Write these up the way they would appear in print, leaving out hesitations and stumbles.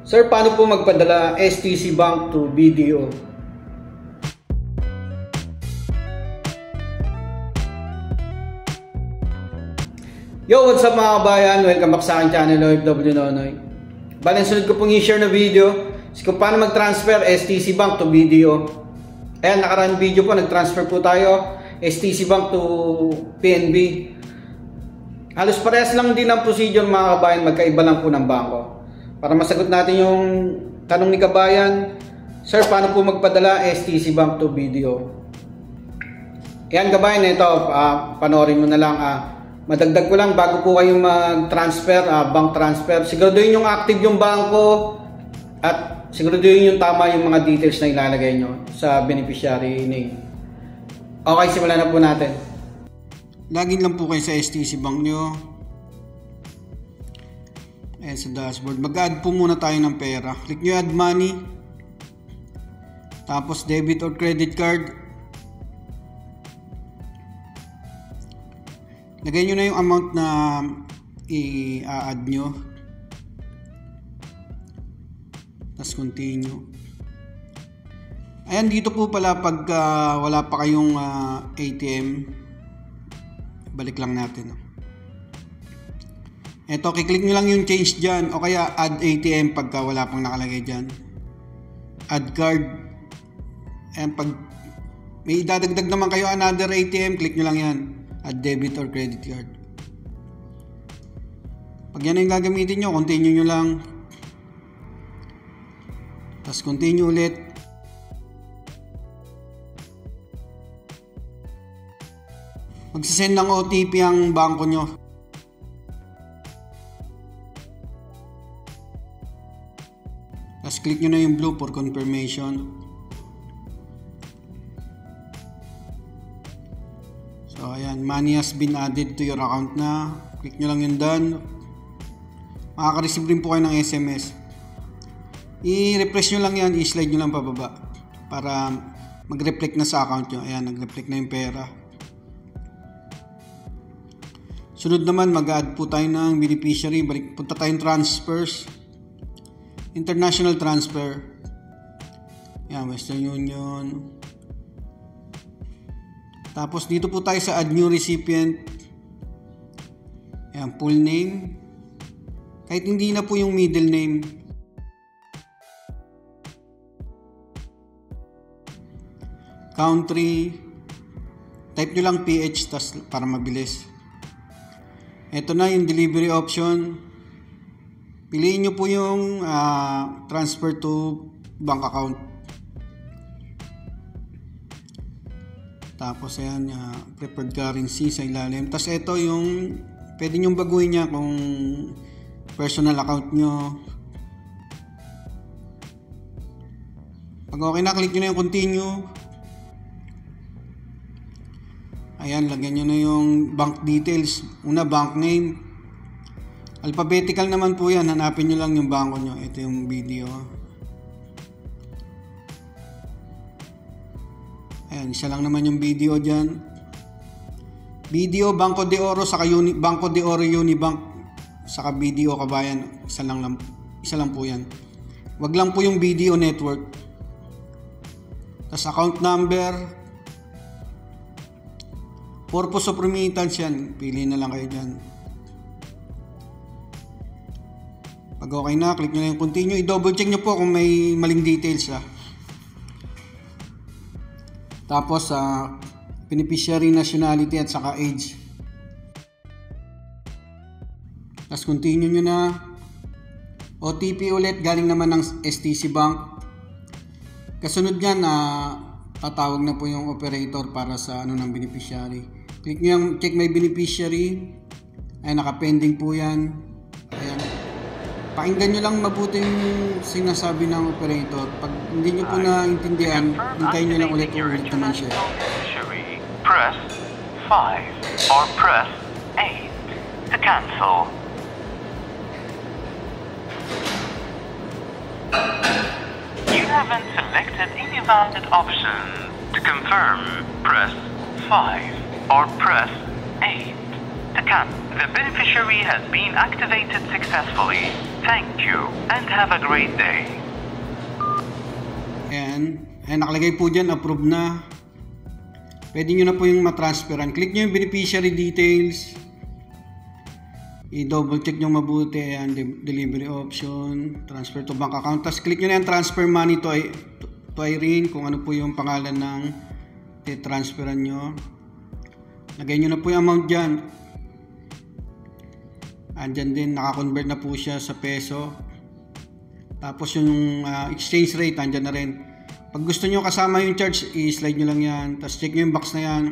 Sir, paano po magpadala STC Bank to BDO? Yo, what's up mga kabayan? Welcome back sa aking channel, OFW Nonoy. Bale, sunod ko pong i-share na video is kung paano mag-transfer STC Bank to BDO. Ayan, nakaraan video po, nag-transfer po tayo STC Bank to PNB. Halos parehas lang din ang procedure mga kabayan, magkaiba lang po ng bangko. Para masagot natin yung tanong ni kabayan, Sir, paano po magpadala STC Bank to BDO? Ayan kabayan, ito, panoorin mo na lang. Madagdag ko lang bago po kayong mag-transfer, bank transfer, siguraduhin yung active yung bangko at siguraduhin yung tama yung mga details na ilalagay nyo sa beneficiary name. Okay, simulan na po natin. Login lang po kayo sa STC Bank nyo. Ayan sa dashboard. Mag-add po muna tayo ng pera. Click nyo add money. Tapos debit or credit card. Lagay nyo na yung amount na i-add nyo. Tapos continue. Ayan, dito po pala pag wala pa kayong ATM, balik lang natin. Eto, kiklik nyo lang yung change dyan o kaya add ATM pagka wala pang nakalagay dyan. Add card. Ayan, pag may idadagdag naman kayo another ATM, click nyo lang yan. Add debit or credit card. Pag yan ang gagamitin nyo, continue nyo lang. Tapos continue ulit. Magsisend ng OTP ang bangko nyo. Tapos click nyo na yung blue for confirmation. So ayan, money has been added to your account na. Click nyo lang yung done. Makaka-receive rin po kayo ng SMS. I-refresh nyo lang yan, i-slide nyo lang pababa para mag-reflect na sa account nyo. Ayan, nag-reflect na yung pera. Sunod naman, mag-add po tayo ng beneficiary. Punta tayong transfers. International transfer. Ayan, Western Union. Tapos dito po tayo sa add new recipient. Ayan, full name. Kahit hindi na po yung middle name. Country. Type nyo lang PH tas para mabilis. Ito na yung delivery option. Piliin nyo po yung transfer to bank account. Tapos ayan, preferred currency sa ilalim. Tapos ito yung pwede nyong baguhin niya kung personal account nyo. Pag okay na, click nyo na yung continue. Ayan, lagyan nyo na yung bank details. Una, bank name. Alphabetical naman po yan. Hanapin nyo lang yung bangko nyo. Ito yung video. Ayan, isa lang naman yung video dyan. Video, Banco de Oro, saka Banco de Oro Unibank, saka BDO kabayan. Isa lang po yan. Wag lang po yung BDO network. Tapos account number. Purpose of remittance yan. Pili na lang kayo dyan. Pag okay na, click nyo na yung continue. I-double check nyo po kung may maling details . Tapos beneficiary nationality at saka age. Tapos continue nyo na. OTP ulit, galing naman ng STC Bank. Kasunod yan, tatawag na po yung operator para sa ng beneficiary. Click nyo yung check my beneficiary. Ay, naka-pending po yan. Ayan. Pakinggan nyo lang mabuti yung sinasabi ng operator. Pag hindi nyo po naintindihan, hintayin nyo lang ulit naman siya. Press 5 or press 8 to cancel. You haven't selected any valid option. To confirm, press 5 or press 8 to cancel. The beneficiary has been activated successfully. Thank you and have a great day. Ayan, nakalagay po dyan, approve na. Pwede nyo na po yung matransferan. Click nyo yung beneficiary details. I-double check nyo mabuti. Ayan, delivery option, transfer to bank account. Tapos click nyo na yung transfer money to Irene, kung ano po yung pangalan ng transferan nyo. Lagay nyo na po yung amount dyan. Andyan din, naka-convert na po siya sa peso. Tapos yung exchange rate, andyan na rin. Pag gusto nyo kasama yung charge, i-slide nyo lang yan. Tapos check nyo yung box na yan.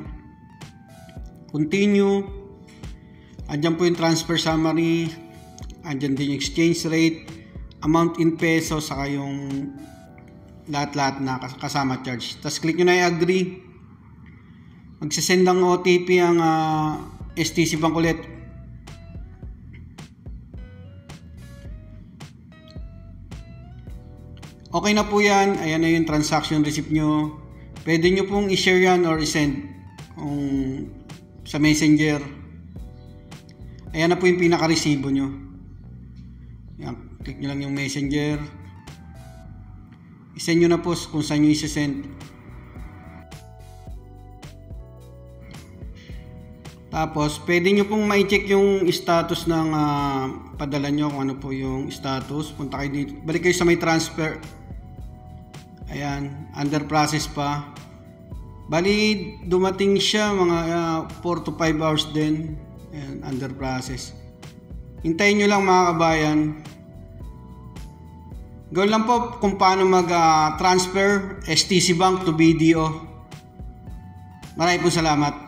Continue. Andyan po yung transfer summary. Andyan din yung exchange rate, amount in peso, saka yung lahat-lahat na kasama charge. Tapos click nyo na yung agree. Magsisend ng OTP ang STC Bank ulit. Okay na po yan. Ayan na yung transaction receipt nyo. Pwede nyo pong i-share yan or i-send sa messenger. Ayan na po yung pinaka-resibo nyo. Ayan, click nyo lang yung messenger. I-send nyo na po kung saan nyo i-send. Tapos, pwede nyo pong ma-check yung status ng padala nyo, kung ano po yung status. Punta kayo dito. Balik kayo sa may transfer. Ayan, under process pa. Bali, dumating siya mga 4 to 5 hours din. Ayan, under process. Hintayin nyo lang mga kabayan. Gawin lang po kung paano mag-transfer STC Bank to BDO. Maraming po salamat.